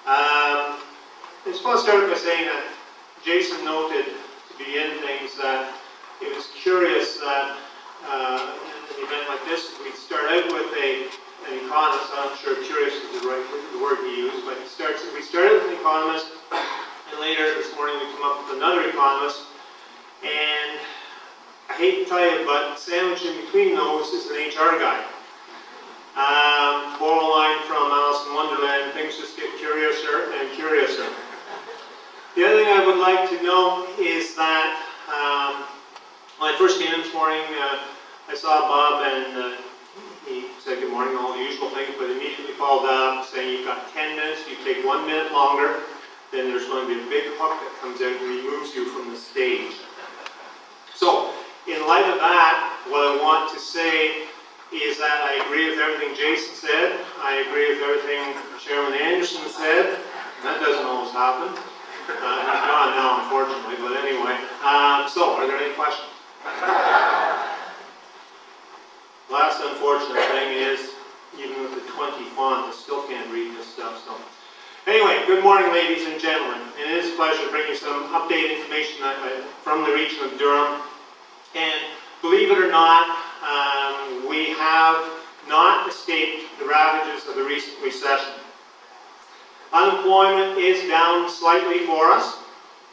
I just want to start by saying that Jason noted to begin things that it was curious that in an event like this, we'd start out with an economist. I'm not sure curious is the right word he used, but we started with an economist, and later this morning we come up with another economist. And I hate to tell you, but sandwiched in between those is an HR guy. Borderline from Alice in Wonderland, things just get curiouser and curiouser. The other thing I would like to note is that when I first came in this morning, I saw Bob and he said good morning, all the usual things, but immediately followed up saying you've got 10 minutes, you take 1 minute longer, then there's going to be a big hook that comes out and removes you from the stage. So, in light of that, what I want to say is that I agree with everything Jason said. I agree with everything Chairman Anderson said. That doesn't always happen. He's gone now, unfortunately, but anyway. So, are there any questions? Last unfortunate thing is, even with the 20 font, I still can't read this stuff. So, anyway, good morning, ladies and gentlemen. It is a pleasure to bring you some updated information from the region of Durham. And believe it or not, we have not escaped the ravages of the recent recession. Unemployment is down slightly for us,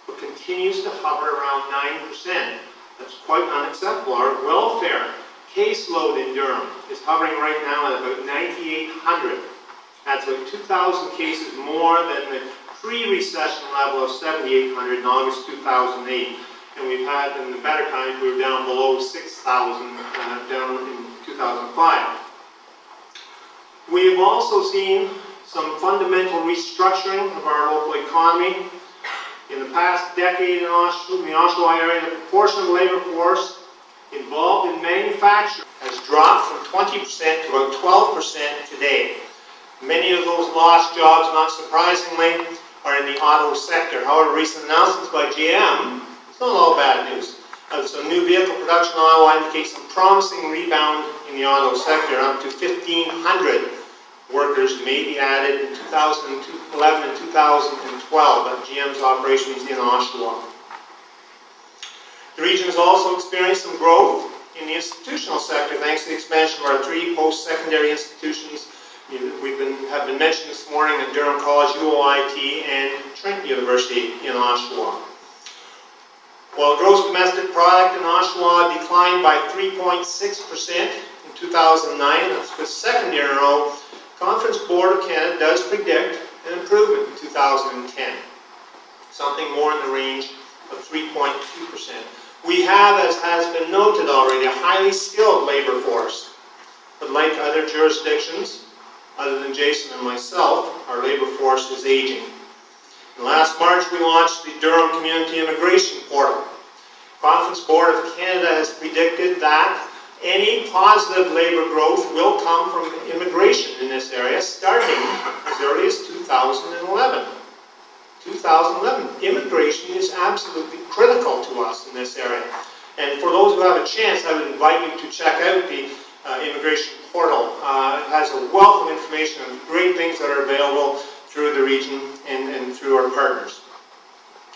but continues to hover around 9%. That's quite unacceptable. Our welfare caseload in Durham is hovering right now at about 9,800. That's about 2,000 cases more than the pre-recession level of 7,800 in August 2008. And we've had, in the better times, we were down below 6,000 down in 2005. We've also seen some fundamental restructuring of our local economy. In the past decade in the Oshawa area, the proportion of the labor force involved in manufacturing has dropped from 20% to about 12% today. Many of those lost jobs, not surprisingly, are in the auto sector. However, recent announcements by GM, it's not all bad news. Some new vehicle production in Ottawa indicates some promising rebound in the auto sector. Up to 1,500 workers may be added in 2011 and 2012 at GM's operations in Oshawa. The region has also experienced some growth in the institutional sector thanks to the expansion of our 3 post-secondary institutions. Have been mentioned this morning at Durham College, UOIT, and Trent University in Oshawa. While gross domestic product in Oshawa declined by 3.6% in 2009, that's the second year in a row, Conference Board of Canada does predict an improvement in 2010, something more in the range of 3.2%. We have, as has been noted already, a highly skilled labor force, but like other jurisdictions, other than Jason and myself, our labor force is aging. And last March, we launched the Durham Community Immigration Portal. Conference Board of Canada has predicted that any positive labor growth will come from immigration in this area starting as early as 2011. 2011. Immigration is absolutely critical to us in this area. And for those who have a chance, I would invite you to check out the immigration portal. It has a wealth of information and great things that are available through the region and through our partners.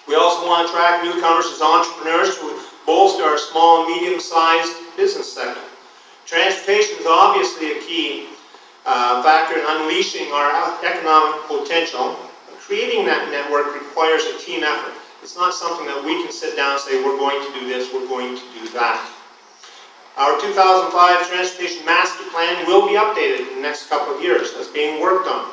We also want to attract newcomers as entrepreneurs to bolster our small and medium-sized business sector. Transportation is obviously a key factor in unleashing our economic potential. Creating that network requires a team effort. It's not something that we can sit down and say, we're going to do this, we're going to do that. Our 2005 Transportation Master Plan will be updated in the next couple of years. That's being worked on.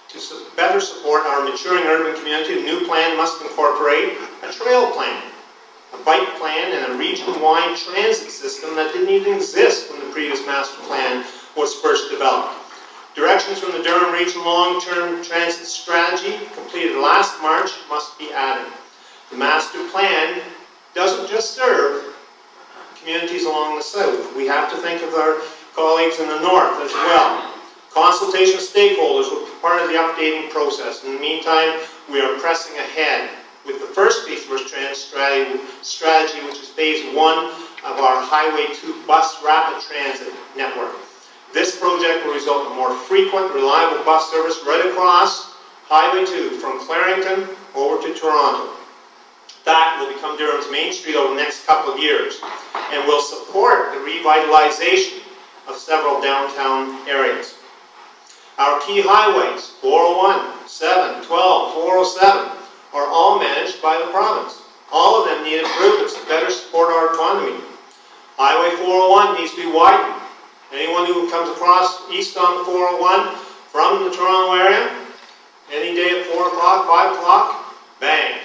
To better support our maturing urban community, the new plan must incorporate a trail plan, a bike plan, and a region-wide transit system that didn't even exist when the previous master plan was first developed. Directions from the Durham Region Long-Term Transit Strategy, completed last March, must be added. The master plan doesn't just serve communities along the south. We have to think of our colleagues in the north as well. Consultation with stakeholders will be part of the updating process. In the meantime, we are pressing ahead with the first piece of our transit strategy, which is phase 1 of our Highway 2 bus rapid transit network. This project will result in more frequent, reliable bus service right across Highway 2 from Clarington over to Toronto. That will become Durham's main street over the next couple of years and will support the revitalization of several downtown areas. Our key highways, 401, 7, 12, 407, are all managed by the province. All of them need improvements to better support our economy. Highway 401 needs to be widened. Anyone who comes across east on the 401 from the Toronto area, any day at 4 o'clock, 5 o'clock, bang,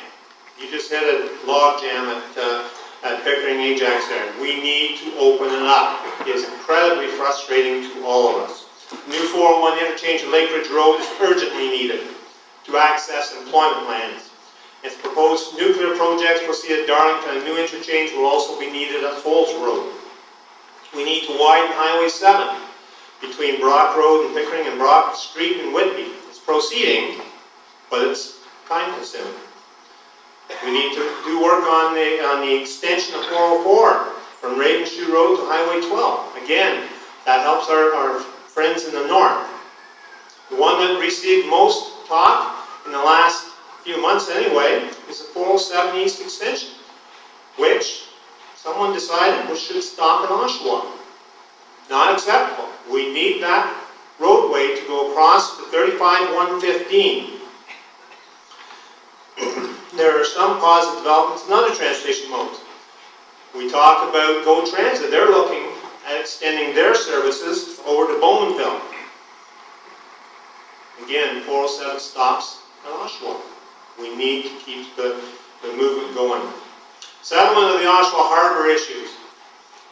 you just hit a log jam at Pickering Ajax there. We need to open it up. It is incredibly frustrating to all of us. New 401 interchange at Lake Ridge Road is urgently needed to access employment lands. Its proposed nuclear projects we'll see at Darlington, a new interchange will also be needed at Falls Road. We need to widen Highway 7 between Brock Road and Pickering and Brock Street and Whitby. It's proceeding, but it's time consuming. We need to do work on the extension of 404 from Ravenshoe Road to Highway 12. Again, that helps our friends in the north. The one that received most talk in the last few months anyway is the 407 East Extension, which someone decided we should stop in Oshawa. Not acceptable. We need that roadway to go across to 35-115. There are some positive developments in other transportation modes. We talk about GO Transit. They're looking at extending their services over to Bowmanville. Again, 407 stops at Oshawa. We need to keep the movement going. Settlement of the Oshawa Harbour issues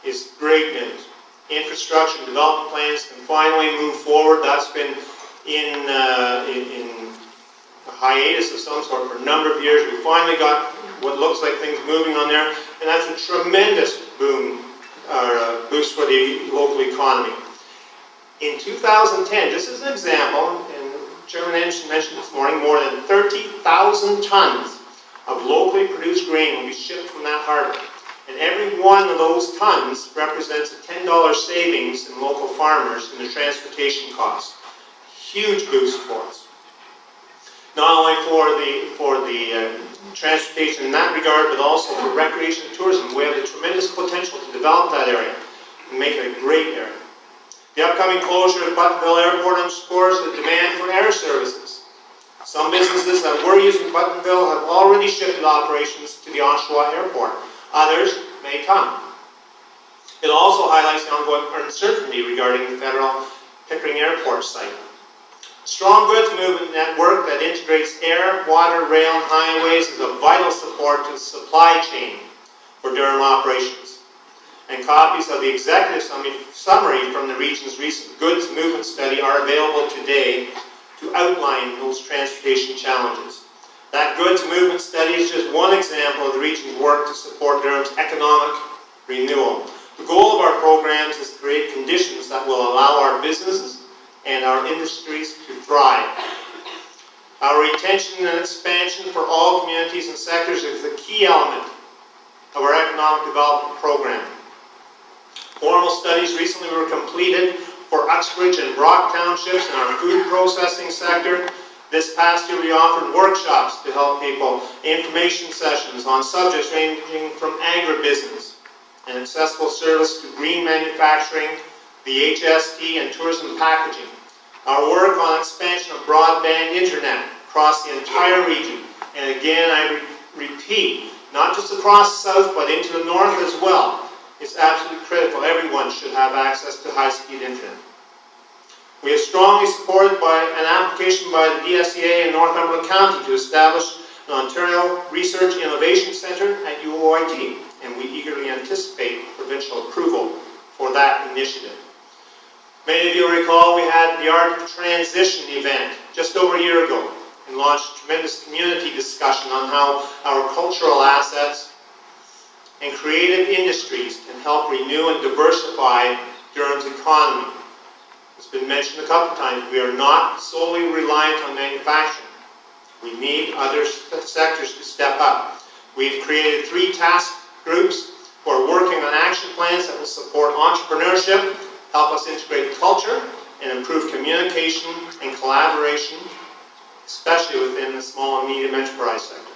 is great news. Infrastructure and development plans can finally move forward. That's been in a hiatus of some sort for a number of years. We finally got what looks like things moving on there, and that's a tremendous boost for the local economy. In 2010, just as an example, and Chairman Anderson mentioned this morning, more than 30,000 tons of locally produced grain will be shipped from that harbor. And every one of those tons represents a $10 savings in local farmers in their transportation costs. Huge boost for us. Not only for the transportation in that regard, but also for recreation and tourism. We have the tremendous potential to develop that area and make it a great area. The upcoming closure of Buttonville Airport underscores the demand for air services. Some businesses that were using Buttonville have already shifted operations to the Oshawa Airport. Others may come. It also highlights the ongoing uncertainty regarding the federal Pickering Airport site. Strong goods movement network that integrates air, water, rail, and highways is a vital support to the supply chain for Durham operations. And copies of the executive summary from the region's recent goods movement study are available today to outline those transportation challenges. That goods movement study is just one example of the region's work to support Durham's economic renewal. The goal of our programs is to create conditions that will allow our businesses and our industries to thrive. Our retention and expansion for all communities and sectors is the key element of our economic development program. Formal studies recently were completed for Uxbridge and Brock townships in our food processing sector. This past year we offered workshops to help people, information sessions on subjects ranging from agribusiness and accessible service to green manufacturing, the HST and tourism packaging. Our work on expansion of broadband internet across the entire region. And again, I repeat, not just across the south, but into the north as well. It's absolutely critical. Everyone should have access to high-speed internet. We have strongly supported an application by the DSEA in Northumberland County to establish an Ontario Research Innovation Centre at UOIT, and we eagerly anticipate provincial approval for that initiative. Many of you recall we had the Art of Transition event just over a year ago and launched a tremendous community discussion on how our cultural assets and creative industries can help renew and diversify Durham's economy. It's been mentioned a couple times, we are not solely reliant on manufacturing. We need other sectors to step up. We've created 3 task groups who are working on action plans that will support entrepreneurship, help us integrate culture, and improve communication and collaboration especially within the small and medium enterprise sector.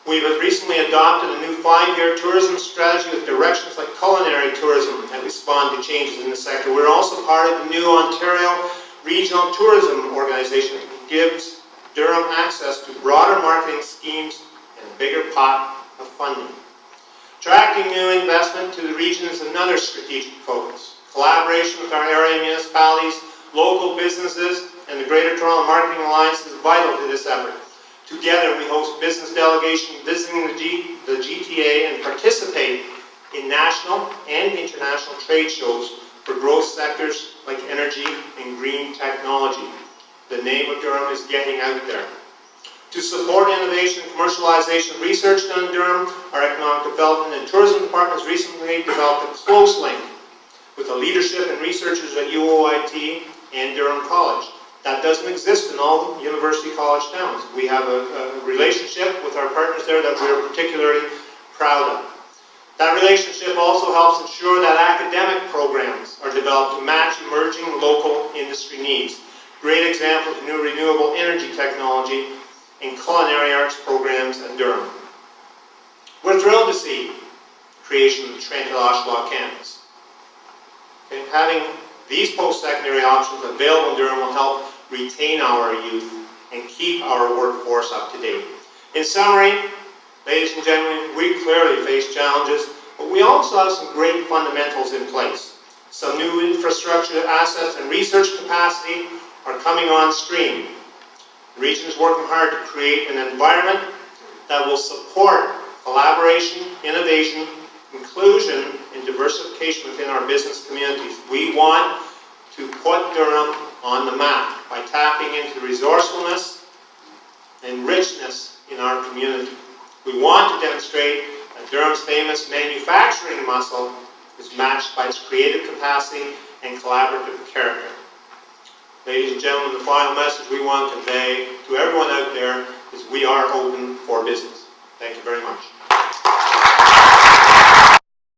We've recently adopted a new 5-year tourism strategy with directions like culinary tourism that respond to changes in the sector. We're also part of the new Ontario Regional Tourism Organization that gives Durham access to broader marketing schemes and a bigger pot of funding. Attracting new investment to the region is another strategic focus. Collaboration with our area municipalities, local businesses, and the Greater Toronto Marketing Alliance is vital to this effort. Together, we host business delegations visiting the GTA and participate in national and international trade shows for growth sectors like energy and green technology. The name of Durham is getting out there. To support innovation and commercialization research done in Durham, our Economic Development and Tourism Department has recently developed a close link with the leadership and researchers at UOIT and Durham College. That doesn't exist in all university college towns. We have a relationship with our partners there that we're particularly proud of. That relationship also helps ensure that academic programs are developed to match emerging local industry needs. Great examples of new renewable energy technology and culinary arts programs at Durham. We're thrilled to see the creation of the Trent-Oshawa campus. Okay, having these post-secondary options available in Durham will help retain our youth and keep our workforce up to date. In summary, ladies and gentlemen, we clearly face challenges, but we also have some great fundamentals in place. Some new infrastructure assets and research capacity are coming on stream. The region is working hard to create an environment that will support collaboration, innovation, inclusion, and diversification within our business communities. We want to put Durham on the map by tapping into resourcefulness and richness in our community. We want to demonstrate that Durham's famous manufacturing muscle is matched by its creative capacity and collaborative character. Ladies and gentlemen, the final message we want to convey to everyone out there is we are open for business. Thank you very much.